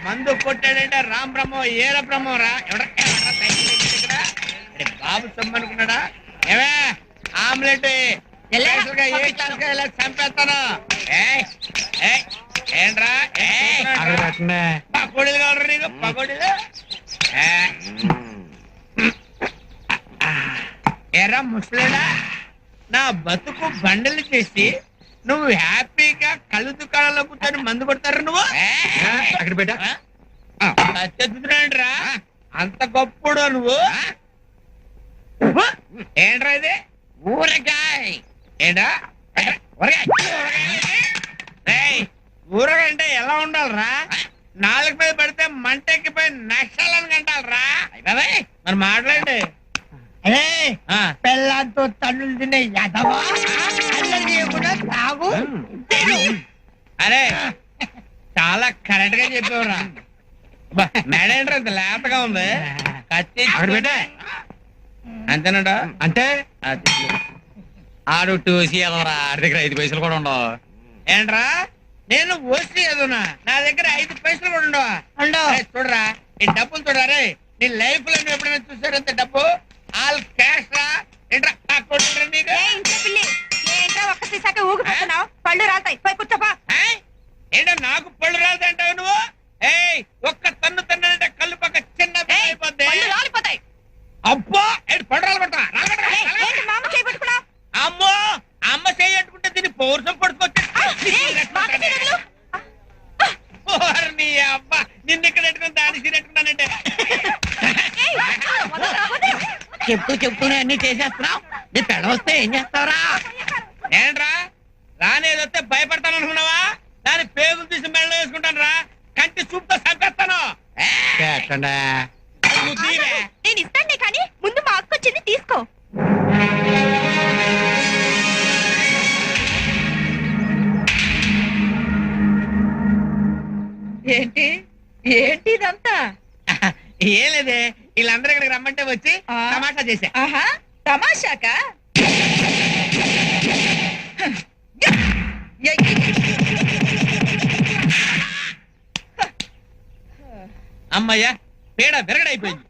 మందు కొట్టాడంటే రామ్ బ్రహ్మో ఏర బ్రహ్మో రా బాబు సొమ్మనుకున్నాడా ఏవే ఆమ్లెట్ చంపేస్తాను ఏంట్రా పకోడీలు కావాలి నీకు పకోడీలు ఎర్ర ముసలిడా నా బతుకు బండలు చేసి నువ్వు హ్యాపీగా కళ్ళు దుకాణంలో కూర్చొని మందు కొడతారు నువ్వు అక్కడ పెట్ట చదువుతున్నాంట్రా అంత గొప్పడు నువ్వు ఏంట్రా ఇది ఊరగాయ ఏంటా ఊరగాయ అంటే ఎలా ఉండాలరా నాలుగు మీద పడితే మంటెక్కిపోయి నక్షాలని కంటాలరా మరి మాట్లాడండి పెళ్ళంతో తన్నులు తినే యదవా తాగు అరే చాలా కరెక్ట్ గా చెప్పేవరా మేడేంట్రా ఇంత లేతగా ఉంది కత్తి అంతేనాడా అంటే ఆడు టూసి ఎదవరా ఆడి దగ్గర 5 పైసలు కూడా ఉండవు ఏంట్రా నేను ఓసి ఎదునా నా దగ్గర 5 పైసలు కూడా ఉండవు చూడరా ఈ డబ్బులు చూడరా నీ లైఫ్ లో నువ్వు ఎప్పుడైనా చూసారంత డబ్బు ఆల్ క్యాష్ రా ఏంట్రా నీకు ఒక్క సీసాక ఊగిపోతున్నావు పళ్ళు రాలుతాయి పోయి కూర్చోపా ఏంటో నాకు పళ్ళు రాలుతాయి అంటావు నువ్వు ఒక్క తన్ను తన్నంటే కళ్ళు పక్క చిన్న అయిపోద్ది రాలిపోతాయి అబ్బో పళ్ళు రాలబడతా అమ్మో అమ్మ చేయట్టుకుంటే దీన్ని పౌరుషం పడుకోవచ్చు నీ అబ్బా నిన్ను ఇక్కడ పెట్టుకుని దాన్ని సీరెట్టుకున్నానంటే చెప్తూనే అన్ని చేసేస్తున్నావు నీ పెళ్ళ వస్తే ఏం చేస్తావురా ఏంట్రా రానేదొస్తే భయపడతాను అనుకున్నావా దాని పేగులు తీసి మెళ్ళ వేసుకుంటాను రా కంటి చూపుతో చంపేస్తాను నేను ఇస్తాను కానీ ముందు మా అక్క వచ్చింది తీసుకో ఏంటి ఏంటి ఇదంతా ఏం లేదే వీళ్ళందరూ ఇక్కడికి రమ్మంటే వచ్చి తమాషా చేశా తమాషాకా అమ్మయ్యా పేడ విరగడైపోయింది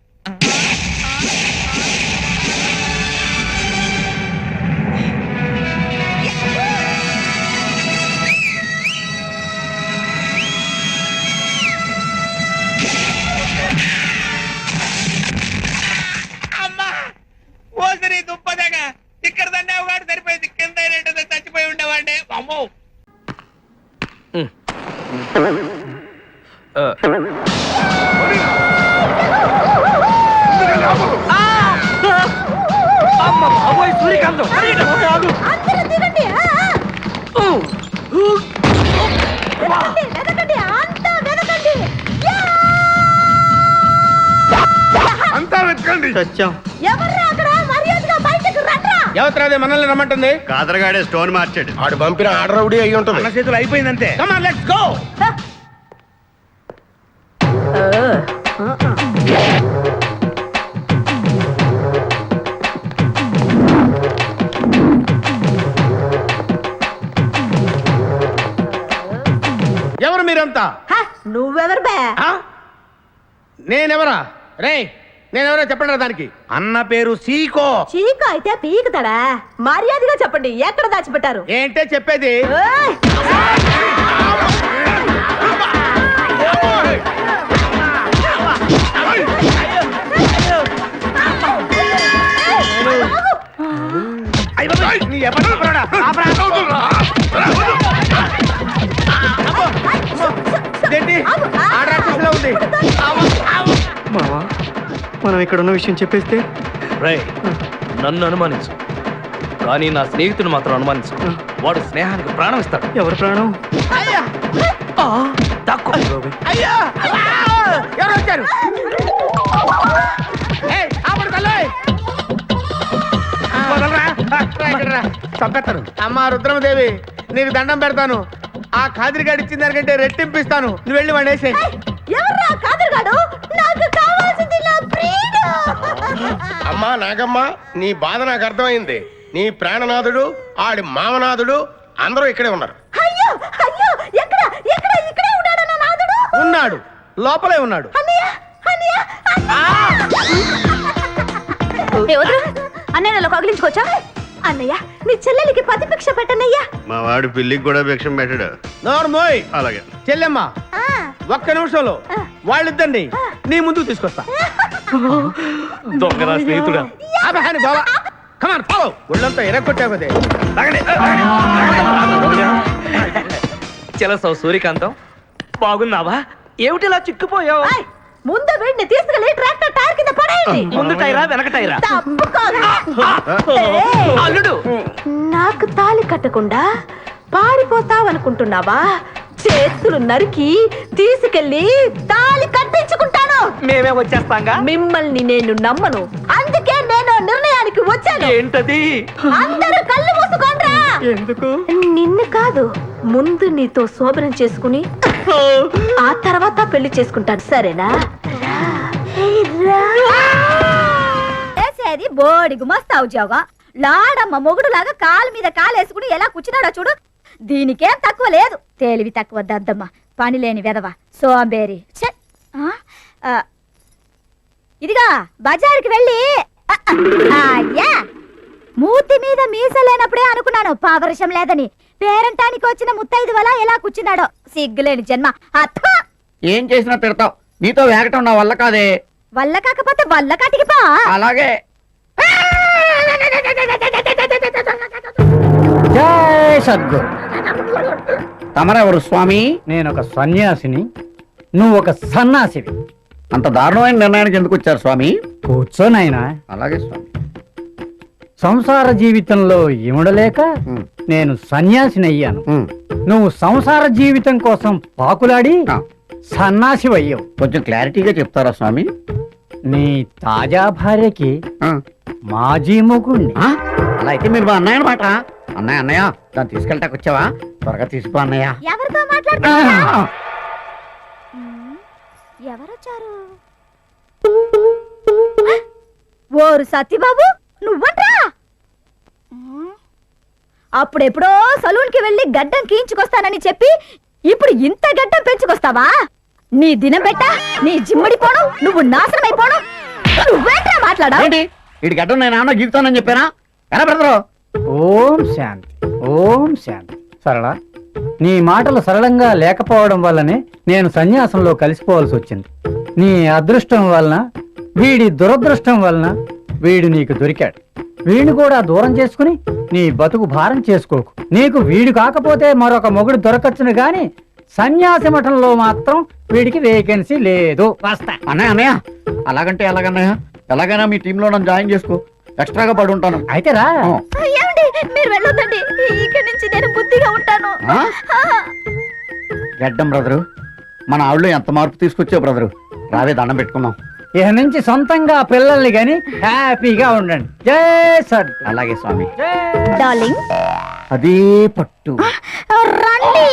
అమ్మా ఓసరి దుప్పదగా ఇక్కడ దాన్ని అవగాడు సరిపోయింది కింద చచ్చిపోయి ఉండేవాడే అమ్మో అమ్మ బాబోయ్ సూర్యకాంతం అంతా వెతకండి ఎవరు మనల్ని రమ్మంటుంది కాదరగాడే స్టోన్ మార్చాడు ఆడు పంపిన ఆర్డర్ రౌడీ అయ్యి ఉంటుంది మన చేతులు అయిపోయిందంటే లెట్స్ గో ఎవరు మీరంతా నువ్వెవరు బే నేనెవరా రే నేనెవరో చెప్పండి దానికి అన్న పేరు సీకో చీకు అయితే పీకుతాడా మర్యాదగా చెప్పండి ఎక్కడ దాచిపెట్టారు ఏంటే చెప్పేది మావా మనం ఇక్కడ ఉన్న విషయం చెప్పేస్తే రే నన్ను అనుమానించు కానీ నా స్నేహితుడు మాత్రం అనుమానించు వాడు స్నేహానికి ప్రాణం ఇస్తాడు ఎవరి ప్రాణం ఎవరు వచ్చారు చంపేస్తాను అమ్మా రుద్రమదేవి నీకు దండం పెడతాను ఆ ఖాదిరిగాడు ఇచ్చిన దానికంటే రెట్టింపిస్తాను నువ్వు వెళ్ళి వాడు వేసే అమ్మా నాగమ్మ నీ బాధ నాకు అర్థమైంది నీ ప్రాణనాథుడు ఆడి మామనాథుడు అందరూ ఇక్కడే ఉన్నారు అయ్యో అయ్యో ఎక్కడ ఎక్కడ ఇక్కడే ఉన్నాడు నా నాథుడు ఉన్నాడు, లోపలే ఉన్నాడు. అన్నయ్యలో కగిలించుకోవచ్చా? అన్నయ్య నీ చెల్లెలికి పతి భిక్ష పెట్టనయ్యా. మా వాడు పిల్లికి కూడా భిక్షం పెట్టాడు. నోర్మోయ్, అలాగే చెల్లెమ్మ ఒక్క నిమిషంలో వాళ్ళిద్దరిని నీ ముందుకు తీసుకొస్తా. దొంగరా స్నేహితుడా. అబ్బా బాబా, కమాన్ ఫాలో. ఒళ్ళంతా ఎరగొట్టావదే. చెలసావు సూర్యకాంతం, బాగున్నావా? ఏమిటిలా చిక్కుపోయావు? ఏయ్, ముందు వీడిని తీసుకెళ్లి ట్రాక్టర్ టైర్ కింద పడేయండి. ముందు టైరా వెనక టైరా? తప్పుకోదు. ఏయ్, అల్లుడు నాకు తాళి కట్టకుండా పారిపోతావనుకుంటున్నావా? చేతులు నరికి తీసుకెళ్లి తాళి కట్టించుకుంటాను. మేమే వచ్చేస్తాంగా. మిమ్మల్ని నేను నమ్మను, అందుకే నేను నిర్ణయానికి వచ్చాను. ఏంటది? అందరూ కళ్ళు మూసుకోండ్రా. ఎందుకు? నిన్ను కాదు, ముందు నీతో శోభనం చేసుకుని ఆ తర్వాత పెళ్లి చేసుకుంటాను, సరేనా? చేసేది బోడిగు మస్తు ఉద్యోగం. లాడమ్మ మొగుడు లాగా కాలు మీద కాలేసుకుని ఎలా కూర్చున్నాడో చూడు. దీనికేం తక్కువ లేదు. తేలివి తక్కువ దద్దమ్మ, పని లేని వెదవ, సోంబేరి. ఛే! ఇదిగా బజారుకి వెళ్ళి అయ్యా, మూతి మీద మీసలేనప్పుడే అనుకున్నాను పావరుషం లేదని. పేరంటానికి వచ్చిన ముత్తైదు వల్ల ఎలా కూర్చున్నాడో, సిగ్గులేని జన్మ. అత్త ఏం చేసినా తిడతావు. నీతో వేగటం నా వల్ల కాదే. వల్ల కాకపోతే వల్ల కాటికి పా. అలాగే. జై సద్గురు. తమరెవరు స్వామి? నేను ఒక సన్యాసిని, నువ్వు ఒక సన్నాసివి. అంత దారుణమైన నిర్ణయానికి ఎందుకు వచ్చారు స్వామి? కూర్చోనైనా. అలాగే స్వామి. సంసార జీవితంలో ఇముడలేక ఉమ్, నేను సన్యాసిని అయ్యాను. ఉమ్. నువ్వు సంసార జీవితం కోసం పాకులాడి ఆ, సన్నాసివయ్యావు. కొంచెం క్లారిటీగా చెప్తారా స్వామి? నీ తాజా భార్యకి ఆ, మాజీ మొగుణ్ణి. ఆ? అలా అయితే మీరు మా అన్నయ్య అనమాట. అన్నయ్య అన్నయ్య, దాన్ని తీసుకెళ్ళటానికి వచ్చావా? త్వరగా తీసుకో అన్నయ్య. ఎవరితో మాట్లాడుతున్నా? ఆ, ఎవరొచ్చారు? ఓరు సత్యబాబు, నువ్వట్రా? అప్పుడెప్పుడో సలూన్ కి వెళ్ళి గడ్డం గీయించుకొస్తానని చెప్పి ఇప్పుడు ఇంత గడ్డం పెంచుకొస్తావా? నీ దినం పెట్ట, నీ జిమ్మడి పోవడం, నువ్వు నాశనం అయిపోవడం. నువ్వేంట్రా మాట్లాడా? ఏంటి వీడి గడ్డం నేను ఏమన్నా గీకుతానని చెప్పానా? ఎలా బ్రదరు? ఓం శాంతి, ఓం శాంతి. సరళ, నీ మాటలు సరళంగా లేకపోవడం వల్లనే నేను సన్యాసంలో కలిసిపోవాల్సి వచ్చింది. నీ అదృష్టం వలన, వీడి దురదృష్టం వలన వీడు నీకు దొరికాడు. వీడిని కూడా దూరం చేసుకుని నీ బతుకు భారం చేసుకోకు. నీకు వీడు కాకపోతే మరొక మొగుడు దొరకచ్చును గాని సన్యాసి మఠంలో మాత్రం వీడికి వేకెన్సీ లేదు. వస్తా. అన్నయ్య అన్నయ్య, అలాగంటే ఎలాగన్నయ్య? ఎలాగైనా మీ టీంలో నన్ను జాయిన్ చేసుకో, ఎక్స్ట్రాగా పడి ఉంటాను. అయితే రా. ఆ. ఏమండి, మీరు వెళ్ళొద్దండి, ఇక్కడి నుంచి నేను బుద్ధిగా ఉంటాను. ఆ? గడ్డం బ్రదరు, మన ఆవిడలో ఎంత మార్పు తీసుకొచ్చావు బ్రదరు. రావే దండం పెట్టుకుందాం. ఇక నుంచి సొంతంగా పిల్లల్ని గాని హ్యాపీగా ఉండండి. జై సద్. అలాగే స్వామి. డార్లింగ్, అదే పట్టు. రండి.